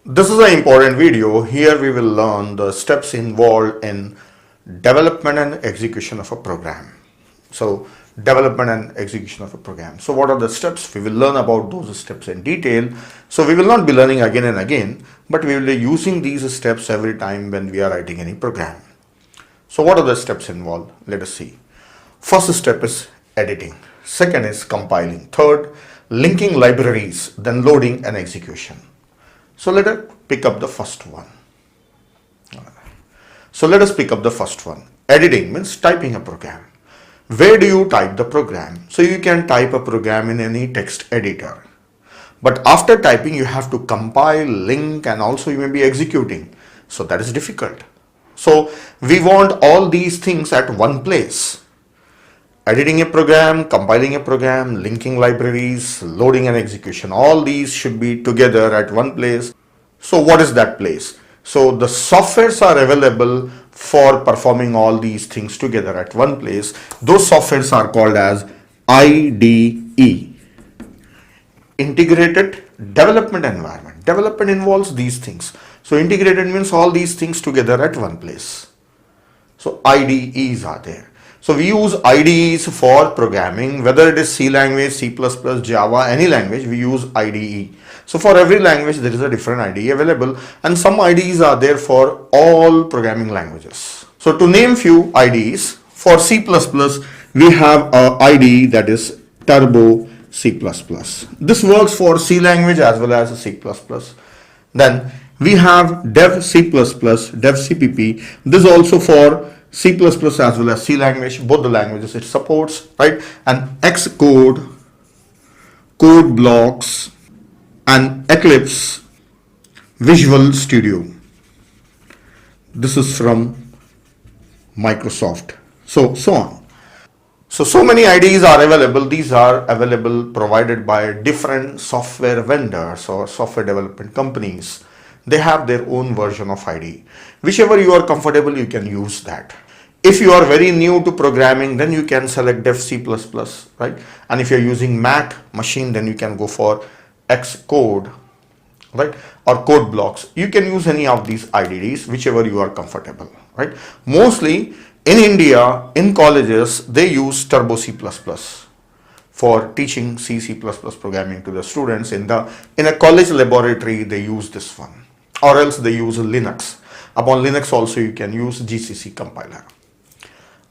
This is an important video. Here we will learn the steps involved in development and execution of a program. So development and execution of a program. So what are the steps? We will learn about those steps in detail. So we will not be learning again and again, but we will be using these steps every time when we are writing any program. So what are the steps involved? Let us see. First step is editing. Second is compiling. Third, linking libraries, then loading and execution. So let us pick up the first one. Editing means typing a program. Where do you type the program? So you can type a program in any text editor. But after typing, you have to compile, link, and also you may be executing. So that is difficult. So we want all these things at one place. Editing a program, compiling a program, linking libraries, loading and execution. All these should be together at one place. So what is that place? So the softwares are available for performing all these things together at one place. Those softwares are called as IDE. Integrated Development Environment. Development involves these things. So integrated means all these things together at one place. So IDEs are there. So we use IDEs for programming, whether it is C language, C++, Java, any language, we use IDE. So for every language, there is a different IDE available, and some IDEs are there for all programming languages. So to name few IDEs, for C++, we have a IDE that is Turbo C++. This works for C language as well as C++. Then we have Dev C++, Dev CPP. This is also for C++ as well as C language, both the languages it supports, right? And Xcode, Code Blocks, and Eclipse Visual Studio. This is from Microsoft. So on. So many IDEs are available. These are available provided by different software vendors or software development companies. They have their own version of IDE. Whichever you are comfortable, you can use that. If you are very new to programming, then you can select Dev C++, right? And if you're using Mac machine, then you can go for Xcode, right? Or Code Blocks. You can use any of these IDEs, whichever you are comfortable, right? Mostly in India, in colleges, they use Turbo C++ for teaching C programming to the students. In a college laboratory, they use this one, or else they use Linux. Upon Linux also, you can use GCC compiler.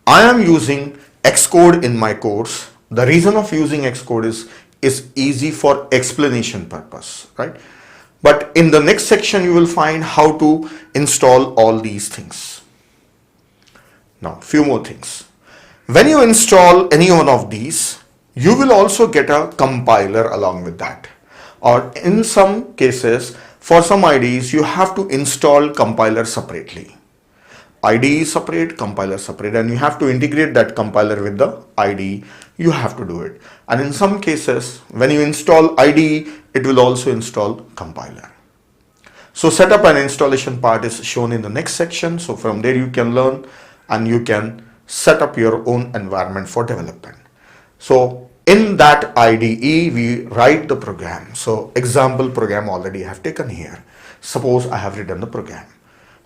I am using Xcode in my course. The reason of using Xcode is easy for explanation purpose, right? But in the next section, you will find how to install all these things. Now, few more things. When you install any one of these, you will also get a compiler along with that. Or in some cases, for some IDEs, you have to install compiler separately. IDE separate, compiler separate, and you have to integrate that compiler with the IDE. You have to do it. And in some cases, when you install IDE, it will also install compiler. So setup and installation part is shown in the next section. So from there you can learn and you can set up your own environment for development. So in that IDE, we write the program. So example program already I have taken here. Suppose I have written the program.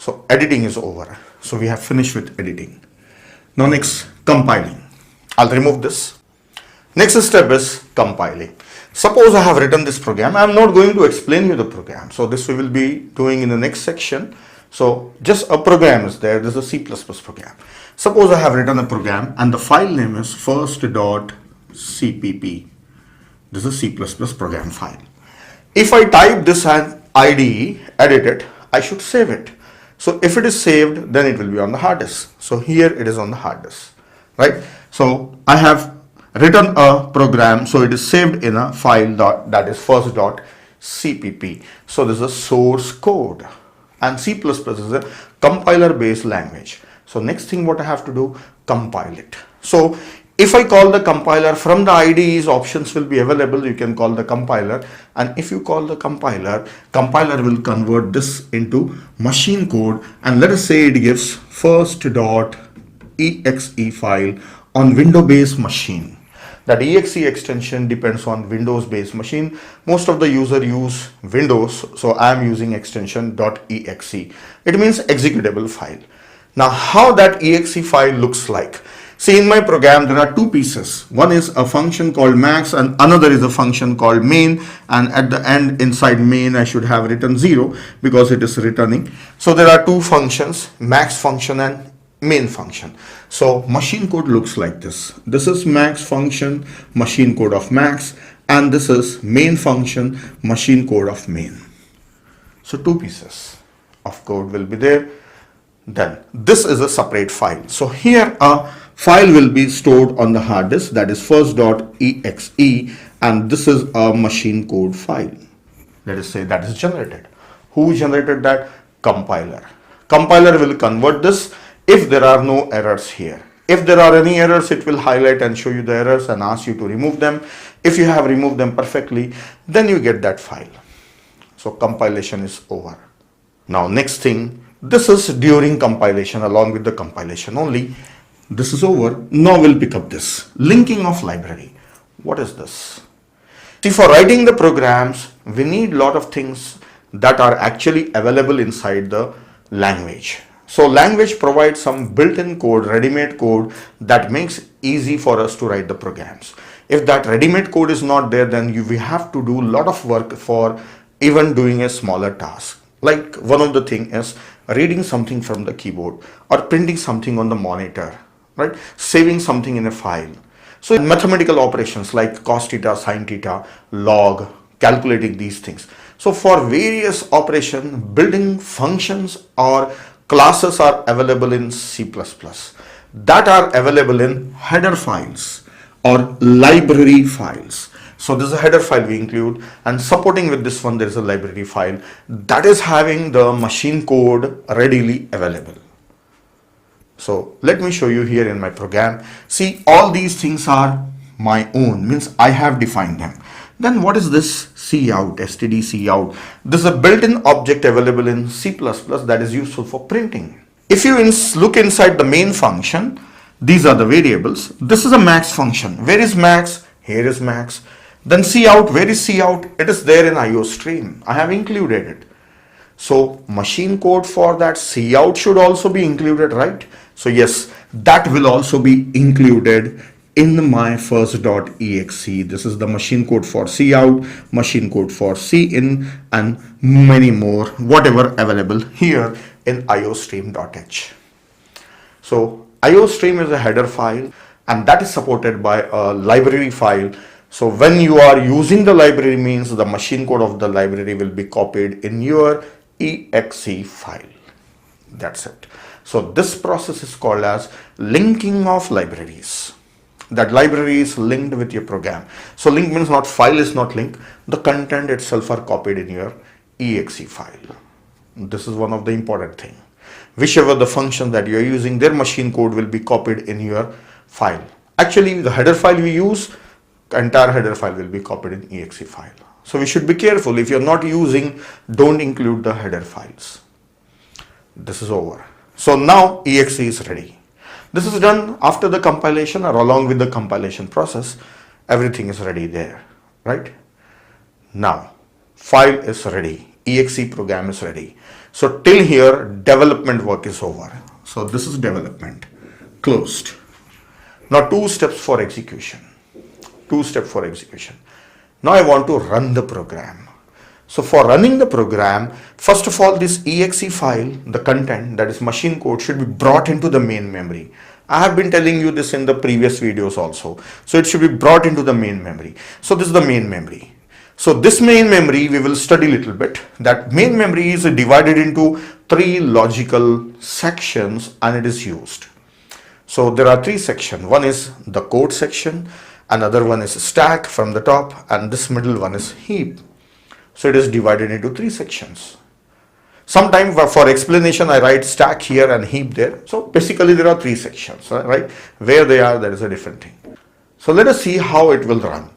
So editing is over. So we have finished with editing. Now next, compiling. I'll remove this. Next step is compiling. Suppose I have written this program. I'm not going to explain you the program. So this we will be doing in the next section. So just a program is there. This is a C++ program. Suppose I have written a program and the file name is first.cpp. This is a C++ program file. If I type this and IDE, edit it, I should save it. So if it is saved, then it will be on the hard disk. So here it is on the hard disk, right? So I have written a program, so it is saved in a file that is first.cpp. So this is a source code, and C++ is a compiler based language. So next thing what I have to do, compile it. So if I call the compiler from the IDE's, options will be available. You can call the compiler, and if you call the compiler will convert this into machine code, and let us say it gives first.exe file on Windows based machine. That exe extension depends on Windows based machine. Most of the user use Windows, so I am using extension .exe. It means executable file. Now how that exe file looks like. See, in my program there are two pieces. One is a function called max and another is a function called main, and at the end inside main I should have written 0 because it is returning. So there are two functions, max function and main function. So machine code looks like this. This is max function, machine code of max, and this is main function, machine code of main. So two pieces of code will be there. Then this is a separate file. So here a file will be stored on the hard disk, that is first.exe, and this is a machine code file. Let us say that is generated. Who generated that? Compiler. Compiler will convert this if there are no errors here. If there are any errors, it will highlight and show you the errors and ask you to remove them. If you have removed them perfectly, then you get that file. So compilation is over. Now next thing, this is during compilation, along with the compilation only. This is over. Now we'll pick up this linking of library. What is this? See, for writing the programs, we need a lot of things that are actually available inside the language. So language provides some built-in code, ready-made code that makes easy for us to write the programs. If that ready-made code is not there, then we have to do a lot of work for even doing a smaller task. Like one of the thing is reading something from the keyboard or printing something on the monitor, right? Saving something in a file. So in mathematical operations like cos theta, sin theta, log, calculating these things. So for various operation, building functions or classes are available in C++ that are available in header files or library files. So this is a header file we include, and supporting with this one there is a library file that is having the machine code readily available. So let me show you here in my program. See, all these things are my own, means I have defined them. Then what is this cout, std cout? This is a built-in object available in C++ that is useful for printing. If you look inside the main function, these are the variables. This is a max function. Where is max? Here is max. Then cout, where is cout? It is there in IOStream. I have included it. So machine code for that cout should also be included, right? So yes, that will also be included in my first.exe. This is the machine code for cout, machine code for cin, and many more, whatever available here in iostream.h. So iostream is a header file and that is supported by a library file. So when you are using the library, means the machine code of the library will be copied in your exe file. That's it. So this process is called as linking of libraries. That library is linked with your program. So link means not file is not linked. The content itself are copied in your exe file. This is one of the important thing. Whichever the function that you are using, their machine code will be copied in your file. Actually, the header file we use, the entire header file will be copied in exe file. So we should be careful. If you're not using, don't include the header files. This is over. So now exe is ready. This is done after the compilation or along with the compilation process. Everything is ready there, right? Now, file is ready. Exe program is ready. So till here, development work is over. So this is development, closed. Now two steps for execution. Now I want to run the program. So for running the program, first of all, this exe file, the content, that is machine code, should be brought into the main memory. I have been telling you this in the previous videos also. So it should be brought into the main memory. So this is the main memory. So this main memory we will study a little bit. That main memory is divided into 3 logical sections and it is used. So there are 3 sections. One is the code section, another one is stack from the top, and this middle one is heap. So it is divided into 3 sections. Sometimes for explanation I write stack here and heap there. So basically there are 3 sections, right? Where they are, that is a different thing. So let us see how it will run.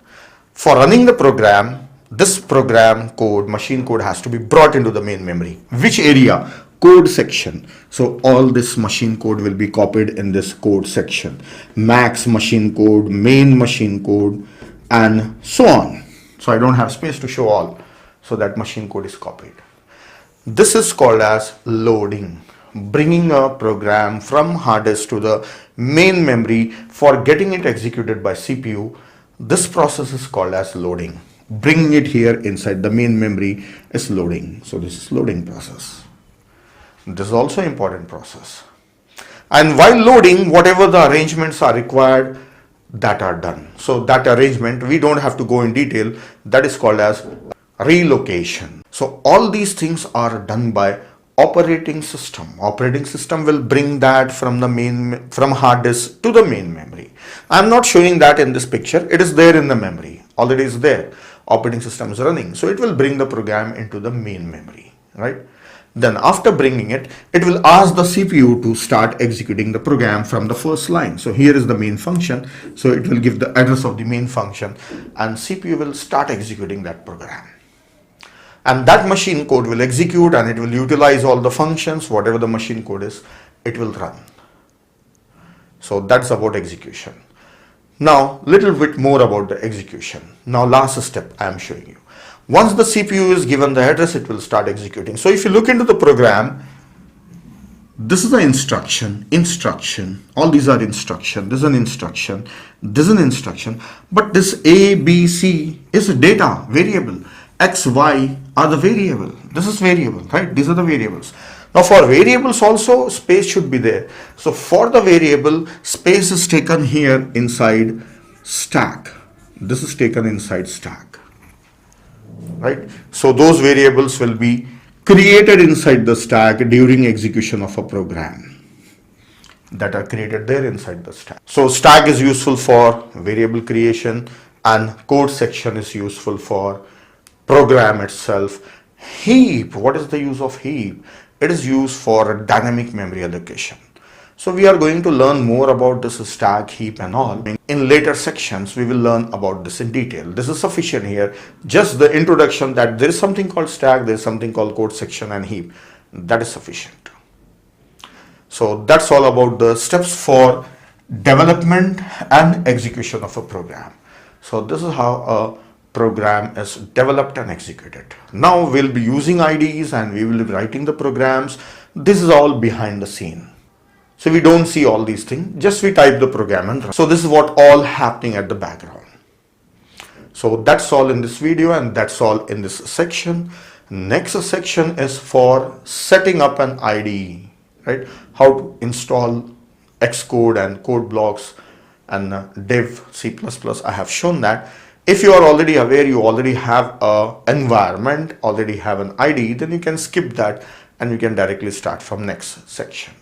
For running the program, this program code, machine code, has to be brought into the main memory. Which area? code section. So all this machine code will be copied in this code section. Max machine code, main machine code, and so on. So I don't have space to show all. So that machine code is copied. This is called as loading, bringing a program from hard disk to the main memory for getting it executed by CPU. This process is called as loading. Bringing it here inside the main memory is loading. So this is loading process. This is also important process. And while loading, whatever the arrangements are required, that are done. So that arrangement, we don't have to go in detail. That is called as relocation. So all these things are done by operating system. Operating system will bring that from hard disk to the main memory. I'm not showing that in this picture. It is there in the memory. Already is there. Operating system is running. So it will bring the program into the main memory, right? Then after bringing it, it will ask the CPU to start executing the program from the first line. So here is the main function. So it will give the address of the main function and CPU will start executing that program. And that machine code will execute and it will utilize all the functions, whatever the machine code is, it will run. So that's about execution. Now, little bit more about the execution. Now, last step I am showing you. Once the CPU is given the address, it will start executing. So if you look into the program, this is the instruction, all these are instruction, this is an instruction, this is an instruction, but this A, B, C is a data variable. X, Y are the variable. This is variable, right? These are the variables. Now for variables also space should be there. So for the variable, space is taken here inside stack. This is taken inside stack, right? So those variables will be created inside the stack during execution of a program that are created there inside the stack. So stack is useful for variable creation and code section is useful for program itself. Heap, what is the use of heap? It is used for dynamic memory allocation. So we are going to learn more about this stack, heap and all. In later sections, we will learn about this in detail. This is sufficient here. Just the introduction that there is something called stack, there is something called code section and heap. That is sufficient. So that's all about the steps for development and execution of a program. So this is how a program is developed and executed. Now we'll be using IDEs and we will be writing the programs. This is all behind the scene. So we don't see all these things, just we type the program and run. So this is what all happening at the background. So that's all in this video and that's all in this section. Next section is for setting up an IDE, right? How to install Xcode and code blocks and dev C++. I have shown that. If you are already aware, you already have an environment, already have an IDE, then you can skip that and you can directly start from next section.